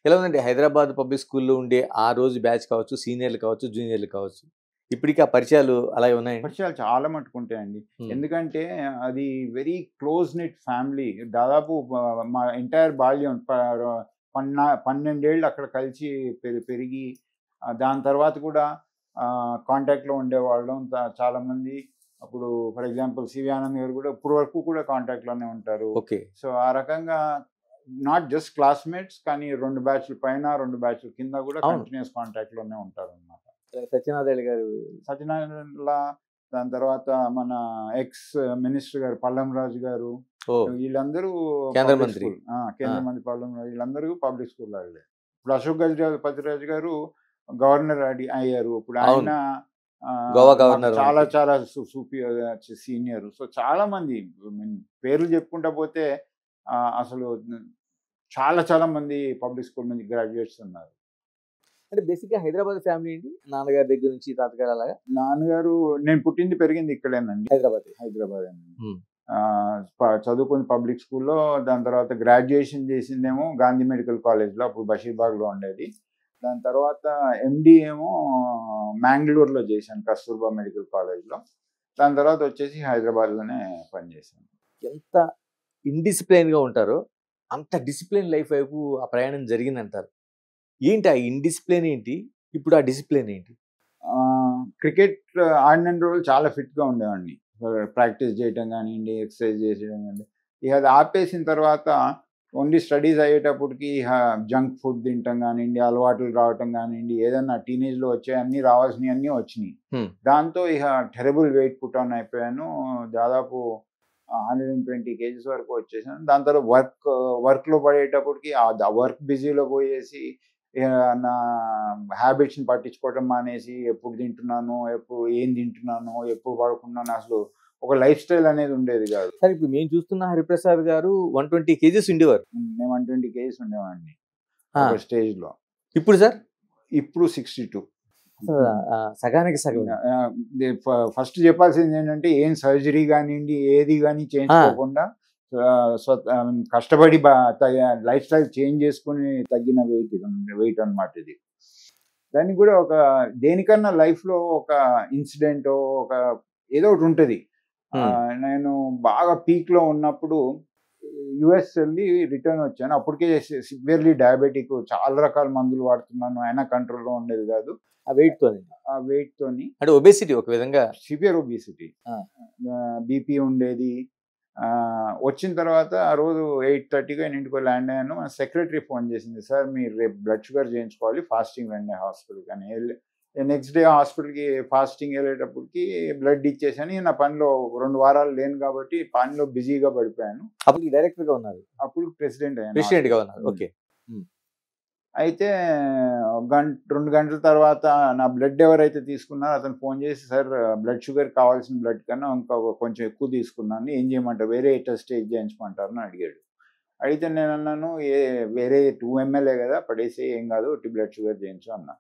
ఎలా ఉందండి హైదరాబాద్ పబ్లిక్ స్కూల్‌లో ఉండే ఆ రోజు బ్యాచ్ కావచ్చు, సీనియర్‌లు కావచ్చు, జూనియర్‌లు కావచ్చు. ఇప్పటికి ఆ పరిచయాలు అలాగే ఉన్నాయండి? పరిచయాలు చాలా మట్టుకుంటాయండి. హ్మ్. ఎందుకంటే అది వెరీ క్లోజ్ నిట్ ఫ్యామిలీ. దాదాపు మా ఎంటైర్ బాల్యం 12 ఏళ్ళు అక్కడ కలిసి పెరిగి దాని తర్వాత కూడా కాంటాక్ట్‌లో ఉండేవాళ్ళం. చాలామంది అప్పుడు ఫర్ ఎగ్జాంపుల్ 'సివి ఆనంద్' గారు కూడా ఇప్పటి వరకు కూడా కాంటాక్ట్‌లోనే ఉంటారు. ఓకే. సో, ఆ రకంగా నాట్ జస్ట్ క్లాస్‌మేట్స్ కానీ 2 బ్యాచ్‌ల పైన, 2 బ్యాచ్‌ల కింద కూడా అవును. కంటిన్యూయస్ కాంటాక్ట్‌లోనే ఉంటారనమాట. సత్యనారాయణ గారు. సత్యనారాయణ, దాని తర్వాత మన ఎక్స్ మినిస్టర్ గారు పల్లం రాజు గారు, ఓహ్! వీళ్ళందరూ కేంద్ర పబ్లిక్ మంత్రి. స్కూల్. కేంద్ర ఆ! మంత్రి పల్లం రాజు వీళ్ళందరూ పబ్లిక్ స్కూల్ వాళ్ళే. ఇప్పుడు అశోక్ గజపతిరాజు గారు గవర్నర్ అయ్యారు. ఇప్పుడు ఆయన అవును. గోవా మాకు గవర్నర్ చాలా మనకి. చాలా సీనియర్. సో, చాలా మంది పేర్లు చెప్పుకుంటా పోతే అసలు చాలా చాలా మంది పబ్లిక్ స్కూల్ నుంచి గ్రాడ్యుయేట్స్ ఉన్నారు. అంటే బేసిక్‌గా హైదరాబాద్ ఫ్యామిలీ ఏంటి? నాన్నగారి దగ్గర నుంచి తాతగారు అలాగా? నాన్నగారు నేను పుట్టింది పెరిగింది ఇక్కడేనండి. హైదరాబాదే. హైదరాబాదేనండి. హ్మ్. చదువుకుంది పబ్లిక్ స్కూల్‌లో. దాని తర్వాత గ్రాడ్యుయేషన్ చేసిందేమో గాంధీ మెడికల్ కాలేజ్‌లో, అప్పుడు బషీర్బాగ్‌లో ఉండేది. దాని తర్వాత ఎండీ ఏమో మ్యాంగ్లూర్‌లో చేశాను కస్తూర్బా మెడికల్ కాలేజ్‌లో. దాని తర్వాత వచ్చేసి హైదరాబాద్‌లోనే పనిచేశాను. ఎంత ఇండిసిప్లైన్‌గా ఉంటారో, అంత డిసిప్లిన్ లైఫ్ వైపు ఆ ప్రయాణం జరిగిందంటారు. ఏంటి ఆ ఇండిసిప్లిన్ ఏంటి? ఇప్పుడు ఆ డిసిప్లిన్ ఏంటి? క్రికెట్ ఆడినన్ని రోజులు చాలా ఫిట్‌గా ఉండేవాడిని. ప్రాక్టీస్ చేయటం గానియండి, ఎక్సర్సైజ్ చేసేయడం గానియండి. ఇక అది ఆపేసిన తర్వాత ఓన్లీ స్టడీస్ అయ్యేటప్పటికి జంక్ ఫుడ్ తినటం గానియండి, అలవాట్లు రావటం గానియండి, ఏదన్నా టీనేజ్‌లో వచ్చాయి అన్నీ రావాల్సినయన్నీ వచ్చినియి. హ్మ్. దాంతో ఇక టెరబుల్ వెయిట్ పుట్ ఆన్ అయిపోయాను. దాదాపు 120 కేజీస్ వరకు వచ్చేసాను. దాని తర్వాత వర్క్‌లో పడేటప్పటికి ఆ వర్క్ బిజీలో పోయేసి ఇక నా హ్యాబిట్స్‌ని పట్టించుకోవటం మానేసి ఎప్పుడు తింటున్నానో, ఎప్పుడు ఏం తింటున్నానో, ఎప్పుడు పడుకున్నానో అసలు ఒక లైఫ్ స్టైల్ అనేది ఉండేది కాదు. సరే ఇప్పుడు మేము చూస్తున్న హరిప్రసాద్ గారు 120 కేజీస్ ఉండేవారు. నేను 120 కేజీస్ ఉండేవాడిని ఆ! ఒక స్టేజ్‌లో. ఇప్పుడు సార్? ఇప్పుడు 62. అసలు సగానికి సగం. ఫస్ట్ చెప్పాల్సింది ఏంటంటే ఏం సర్జరీ గానియండి, ఏది గాని ఆ! చేయించుకోకుండా కష్టపడి లైఫ్ స్టైల్ చేంజ్ చేసుకొని తగ్గిన వెయిట్ అన్నమాట ఇది. దానికి కూడా దేనికన్నా లైఫ్‌లో ఒక ఇన్సిడెంటో, ఒక ఏదో ఒకటి ఉంటది. హ్మ్. నేను బాగా పీక్‌లో ఉన్నప్పుడు యూఎస్ ఎళ్లి రిటర్న్ వచ్చాను. అప్పటికే సివియర్‌లీ డయాబెటిక్, చాలా రకాల మందులు వాడుతున్నాను. అయినా కంట్రోల్‌లో ఉండేది కాదు. ఆ వెయిట్‌తోని. ఆ వెయిట్‌తోని అంటే ఒబేసిటీ ఒక విధంగా. Severe obesity. ఆ! బీపీ ఉండేది. వచ్చిన తర్వాత ఆ రోజు 8:30కో ఎన్నింటికో ల్యాండ్ అయ్యాను. మా సెక్రటరీ ఫోన్ చేసింది. "సార్ మీరు రేపు బ్లడ్ షుగర్ చేయించుకోవాలి. ఫాస్టింగ్ రండి హాస్పిటల్‌కి" అని. నెక్స్ట్ డే హాస్పిటల్‌కి ఫాస్టింగ్ ఎళ్ళేటప్పటికి బ్లడ్ ఇచ్చేసాను. నా పనిలో 2 వారాలు లేను కాబట్టి పనిలో బిజీగా పడిపోయాను. అప్పుడు డైరెక్టర్‌గా ఉన్నారు. అప్పుడు ప్రెసిడెంట్ అయ్యాను ప్రెసిడెంట్‌గా హాస్పిటల్. ఉన్నారు. ఓకే. హ్మ్. అయితే 2 గంటల తర్వాత నా బ్లడ్ ఎవరైతే తీసుకున్నారో అతను ఫోన్ చేసి, "సార్ బ్లడ్ షుగర్ కావాల్సిన బ్లడ్ కన్నా ఇంకా కొంచెం ఎక్కువ తీసుకున్నాను. ఏం చేయమంటారు? వేరే టెస్ట్ చేయించమంటారా?" అని అడిగాడు. అడిగితే నేనన్నాను, వేరే 2 ఎంఎల్ఏ కదా! పడేసేయి ఏం కాదు. ఉట్టి బ్లడ్ షుగర్ చేయించు" అన్నా.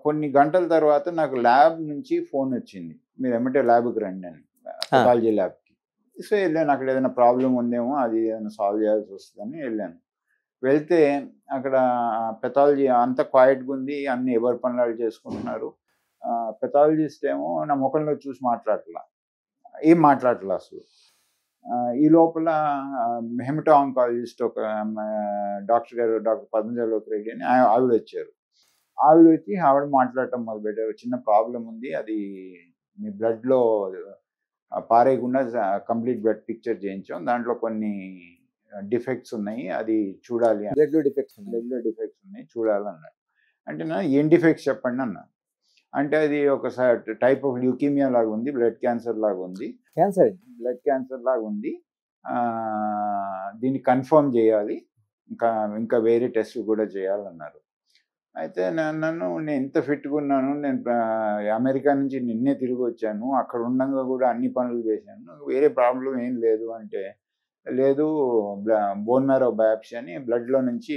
కొన్ని గంటల తర్వాత నాకు ల్యాబ్ నుంచి ఫోన్ వచ్చింది. "మీరు ఎమ్మటే ల్యాబ్‌కి రండి" అని. ఆ! పెథాలజీ ల్యాబ్‌కి. సో, ఎళ్ళాను. అక్కడ ఏదైనా ప్రాబ్లమ్ ఉందేమో అది ఏదైనా సాల్వ్ చేయాల్సి వస్తదని ఎళ్ళాను. వెళ్తే అక్కడ పెథాలజీ అంతా క్వైట్‌గుంది. అన్నీ ఎవరి పనులు ఆళ్ళు చేసుకుంటున్నారు. పెథాలజిస్ట్ ఏమో నా ముఖంలో చూసి మాట్లాడట్లా. ఏం మాట్లాడట్లా అసలు. ఈ లోపల హెమటో ఆంకాలజిస్ట్ ఒక డాక్టర్ గారు డాక్టర్ పతంజలి రెడ్డి అని ఆవిడొచ్చారు. ఆవిడొచ్చి ఆవిడ మాట్లాడటం మొదలుపెట్టారు. "చిన్న ప్రాబ్లమ్ ఉంది. అది మీ బ్లడ్‌లో పారేయకుండా కంప్లీట్ బ్లడ్ పిక్చర్ చేయించాం. దాంట్లో కొన్ని డిఫెక్ట్స్ ఉన్నాయి. అది చూడాలి" అని. బ్లడ్‌లో డిఫెక్ట్స్ ఉన్నాయి. బ్లడ్‌లో డిఫెక్ట్స్ ఉన్నాయి చూడాలన్నాడు. అంటే ఏం డిఫెక్ట్స్ చెప్పండి అన్నా. అంటే అది ఒక టైప్ ఆఫ్ ల్యూకీమియా లాగా ఉంది. బ్లడ్ క్యాన్సర్ లాగా ఉంది. క్యాన్సర్ అండి. బ్లడ్ క్యాన్సర్ లాగా ఉంది. దీన్ని కన్ఫర్మ్ చేయాలి. ఇంకా ఇంకా వేరే టెస్ట్‌లు కూడా చేయాలన్నారు. అయితే నేను ఇంత ఫిట్‌గా ఉన్నాను. నేను అమెరికా నుంచి నిన్నే తిరిగొచ్చాను. అక్కడ ఉండంగా కూడా అన్ని పనులు చేశాను. వేరే ప్రాబ్లమ్ ఏం లేదు అంటే, లేదు బ్ల బోన్ మ్యారో బయాప్సీ అని బ్లడ్‌లో నుంచి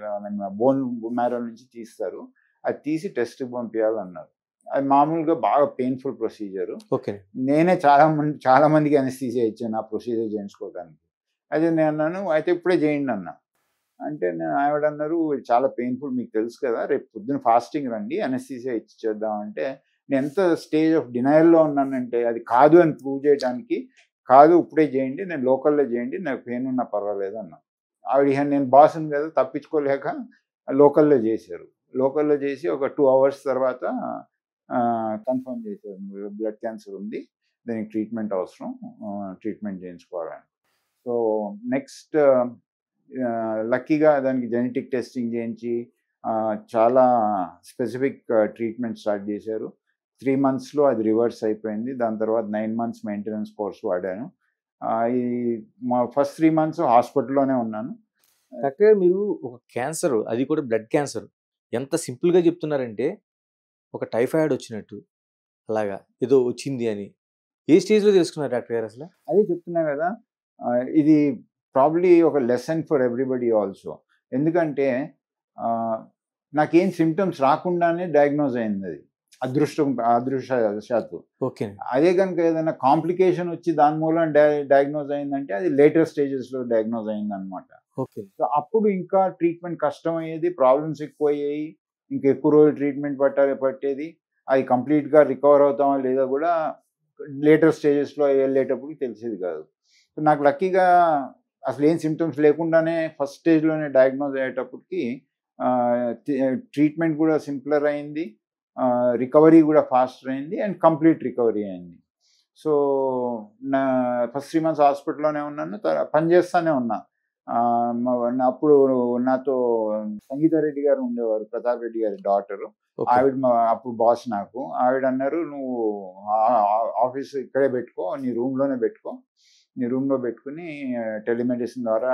ఐ మీన్ బోన్ మ్యారో నుంచి తీస్తారు. అది తీసి టెస్ట్‌కి పంపియాలన్నారు. అది మామూలుగా బాగా పెయిన్‌ఫుల్ ప్రొసీజరు. ఓకే. నేనే చాలా మందికి అనస్థీసియా ఇచ్చాను ఆ ప్రొసీజర్ చేయించుకోవడానికి. అయితే నేనన్నాను, "అయితే ఇప్పుడే చేయండి" అన్నా. అంటే ఆవిడ అన్నారు, "ఇది చాలా పెయిన్ఫుల్, మీకు తెలుసు కదా, రేపు పొద్దున ఫాస్టింగ్ రండి, అనస్థీసియా ఇచ్చి చేద్దాం" అంటే నేను ఎంత స్టేజ్ ఆఫ్ డినయల్లో ఉన్నానంటే, అది కాదు అని ప్రూవ్ చేయడానికి, "కాదు ఇప్పుడే చేయండి, నేను లోకల్లో చేయండి, నాకు పెయిన్ ఉన్నా పర్వాలేదు" అన్నా. ఆవిడ నేను బాస్ని కదా తప్పించుకోలేక లోకల్లో చేశారు. లోకల్లో చేసి ఒక 2 hours తర్వాత కన్ఫర్మ్ చేశారు, బ్లడ్ క్యాన్సర్ ఉంది, దానికి ట్రీట్మెంట్ అవసరం, ట్రీట్మెంట్ చేయించుకోవాలని. సో నెక్స్ట్ లక్కీగా దానికి జెనెటిక్ టెస్టింగ్ చేయించి చాలా స్పెసిఫిక్ ట్రీట్మెంట్ స్టార్ట్ చేశారు. 3 monthsలో అది రివర్స్ అయిపోయింది. దాని తర్వాత 9 months మెయింటెనెన్స్ కోర్స్ వాడాను. ఈ మా ఫస్ట్ 3 months హాస్పిటల్లోనే ఉన్నాను. డాక్టర్ గారు, మీరు ఒక క్యాన్సర్, అది కూడా బ్లడ్ క్యాన్సర్, ఎంత సింపుల్గా చెప్తున్నారంటే ఒక టైఫాయిడ్ వచ్చినట్టు, అలాగా ఏదో వచ్చింది అని. ఏ స్టేజ్లో తెలుసుకున్నారు డాక్టర్ గారు అసలు? అదే చెప్తున్నా కదా, ఇది ప్రాబ్లీ ఒక లెసన్ ఫర్ ఎవ్రీబడి ఆల్సో. ఎందుకంటే నాకేం సిమ్టమ్స్ రాకుండానే డయాగ్నోజ్ అయింది అది, అదృష్టవశాత్తు. ఓకే. అదే కనుక ఏదైనా కాంప్లికేషన్ వచ్చి దాని మూలం డయాగ్నోజ్ అయిందంటే అది లేటర్ స్టేజెస్లో డయాగ్నోజ్ అయిందనమాట. ఓకే. సో అప్పుడు ఇంకా ట్రీట్మెంట్ కష్టమయ్యేది, ప్రాబ్లమ్స్ ఎక్కువ అయ్యాయి, ఇంకా ఎక్కువ రోజులు ట్రీట్మెంట్ పట్టేది. అది కంప్లీట్గా రికవర్ అవుతామా లేదా కూడా లేటర్ స్టేజెస్లో వెళ్ళేటప్పుడు తెలిసేది కాదు. సో నాకు లక్కీగా అసలు ఏం సిమ్టమ్స్ లేకుండానే ఫస్ట్ స్టేజ్లోనే డయాగ్నోజ్ అయ్యేటప్పటికి ట్రీట్మెంట్ కూడా సింప్లర్ అయింది, రికవరీ కూడా ఫాస్టర్ అయింది, అండ్ కంప్లీట్ రికవరీ అయింది. సో నా ఫస్ట్ 3 months హాస్పిటల్లోనే ఉన్నాను, పనిచేస్తూనే ఉన్నా. అప్పుడు నాతో సంగీత రెడ్డి గారు ఉండేవారు, ప్రతాప్ రెడ్డి గారి డాటరు. ఆవిడ అప్పుడు బాస్ నాకు. ఆవిడ అన్నారు, "నువ్వు ఆఫీస్ ఇక్కడే పెట్టుకో, నీ రూమ్లోనే పెట్టుకో, నీ రూమ్లో పెట్టుకుని టెలిమెడిసిన్ ద్వారా,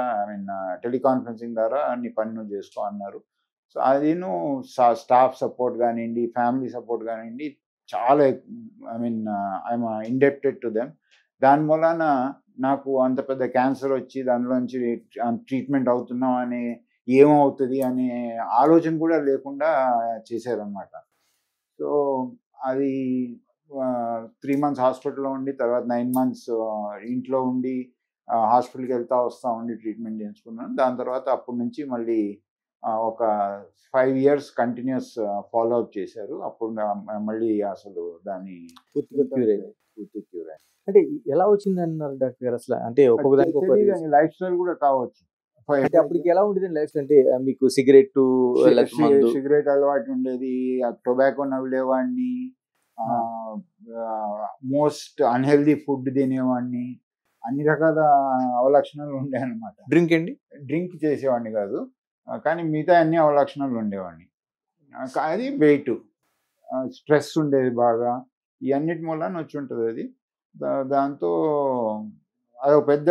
టెలికాన్ఫరెన్సింగ్ ద్వారా నీ పని నువ్వు చేసుకో" అన్నారు. సో అది స్టాఫ్ సపోర్ట్ కానివ్వండి, ఫ్యామిలీ సపోర్ట్ కానివ్వండి, చాలా ఐఎమ్ ఇండెప్టెడ్ టు దెమ్. దాని మూలాన నాకు అంత పెద్ద క్యాన్సర్ వచ్చి దానిలోంచి ట్రీట్మెంట్ అవుతున్నాం అని, ఏమవుతుంది అనే ఆలోచన కూడా లేకుండా చేశారనమాట. సో అది 3 months హాస్పిటల్లో ఉండి, తర్వాత 9 months ఇంట్లో ఉండి, హాస్పిటల్కి వెళ్తా వస్తూ ఉండి ట్రీట్మెంట్ చేయించుకున్నాను. దాని తర్వాత అప్పటి నుంచి మళ్ళీ ఒక 5 years కంటిన్యూస్ ఫాలో అప్ చేశారు. అప్పుడు మళ్ళీ అసలు దాన్ని పూర్తిగా క్యూర్ అయింది. పూర్తి క్యూర్ అయింది. అంటే ఎలా వచ్చింది అన్నారు డాక్టర్ గారు అసలు? అంటే ఒక్కొక్కదానికి లైఫ్ స్టైల్ కూడా కావచ్చు. అంటే అప్పటికి ఎలా ఉండేది లైఫ్? అంటే మీకు సిగరెట్ అలవాటు ఉండేది, టొబాకో నవ్వులేవాడిని, మోస్ట్ అన్హెల్దీ ఫుడ్ తినేవాడిని, అన్ని రకాల అవలక్షణాలు ఉండేవి అనమాట. డ్రింక్ చేసేవాడిని కాదు, కానీ మిగతా అన్ని అవలక్షణాలు ఉండేవాడిని. అది వెయిట్, స్ట్రెస్ ఉండేది బాగా, ఇవన్నిటి మూలాన వచ్చి ఉంటుంది అది. దాంతో అది ఒక పెద్ద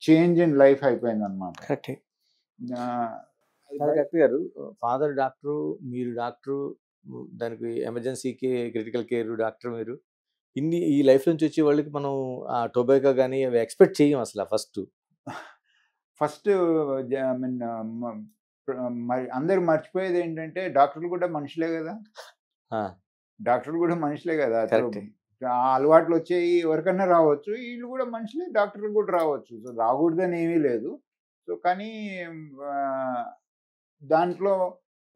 చేంజ్ ఇన్ లైఫ్ అయిపోయింది అనమాట. కరెక్టే డాక్టర్ గారు. ఫాదర్ డాక్టరు, మీరు డాక్టరు, దానికి ఎమర్జెన్సీకి క్రిటికల్ కేర్ డాక్టర్ మీరు. ఈ లైఫ్ నుంచి వచ్చే వాళ్ళకి మనం ఆ టొబాకో కానీ అవి ఎక్స్పెక్ట్ చేయం అసలు. ఫస్ట్ మరి అందరు మర్చిపోయేది ఏంటంటే, డాక్టర్లు కూడా మనుషులే కదా, ఆ అలవాట్లు వచ్చేవి ఎవరికన్నా రావచ్చు, వీళ్ళు కూడా మనుషులే, డాక్టర్లు కూడా రావచ్చు. సో రాకూడదని ఏమీ లేదు. సో కానీ దాంట్లో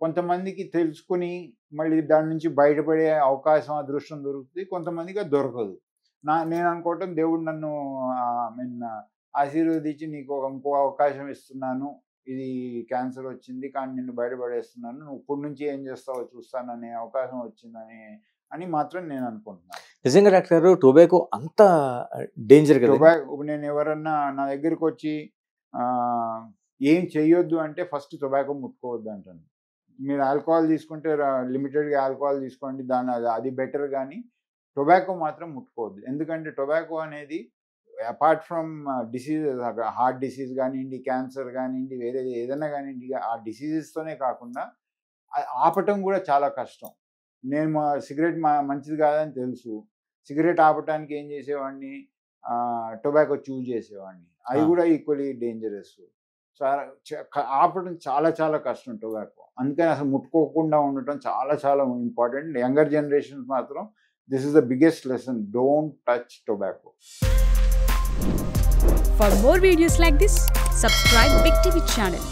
కొంతమందికి తెలుసుకుని మళ్ళీ దాని నుంచి బయటపడే అవకాశం, అదృష్టం దొరుకుతుంది, కొంతమందికి అది దొరకదు. నేను అనుకోవటం, దేవుడు నన్ను ఆశీర్వదించి నీకు ఇంకో అవకాశం ఇస్తున్నాను, ఇది క్యాన్సర్ వచ్చింది కానీ నిన్ను బయటపడేస్తున్నాను, నువ్వు ఇప్పటి నుంచి ఏం చేస్తావో చూస్తాననే అవకాశం వచ్చిందని అని మాత్రం నేను అనుకుంటున్నాను. నిజంగా డాక్టర్ గారు, టొబాకో అంత డేంజర్ కదా. టొబాకో నేను ఎవరన్నా నా దగ్గరికి వచ్చి ఏం చెయ్యొద్దు అంటే ఫస్ట్ టొబాకో ముట్టుకోవద్దు అంటాను. మీరు ఆల్కహాల్ తీసుకుంటే లిమిటెడ్గా ఆల్కహాల్ తీసుకోండి, అది బెటర్, కానీ టొబాకో మాత్రం ముట్టుకోవద్దు. ఎందుకంటే టొబాకో అనేది apart from diseases, heart disease కానివ్వండి, క్యాన్సర్ కానివ్వండి, వేరే ఏదైనా కానివ్వండి, ఆ డిసీజెస్తోనే కాకుండా ఆపటం కూడా చాలా కష్టం. నేను సిగరెట్ మంచిది కాదని తెలుసు, సిగరెట్ ఆపటానికి ఏం చేసేవాడిని, టొబాకో చూజ్ చేసేవాడిని. అది కూడా ఈక్వల్లీ డేంజరస్. ఆపడం చాలా చాలా కష్టం టొబాకో. అందుకని అసలు ముట్టుకోకుండా ఉండటం చాలా చాలా ఇంపార్టెంట్. యంగర్ జనరేషన్స్ మాత్రం this is the biggest lesson, don't touch tobacco. For more videos like this, subscribe Big TV channel.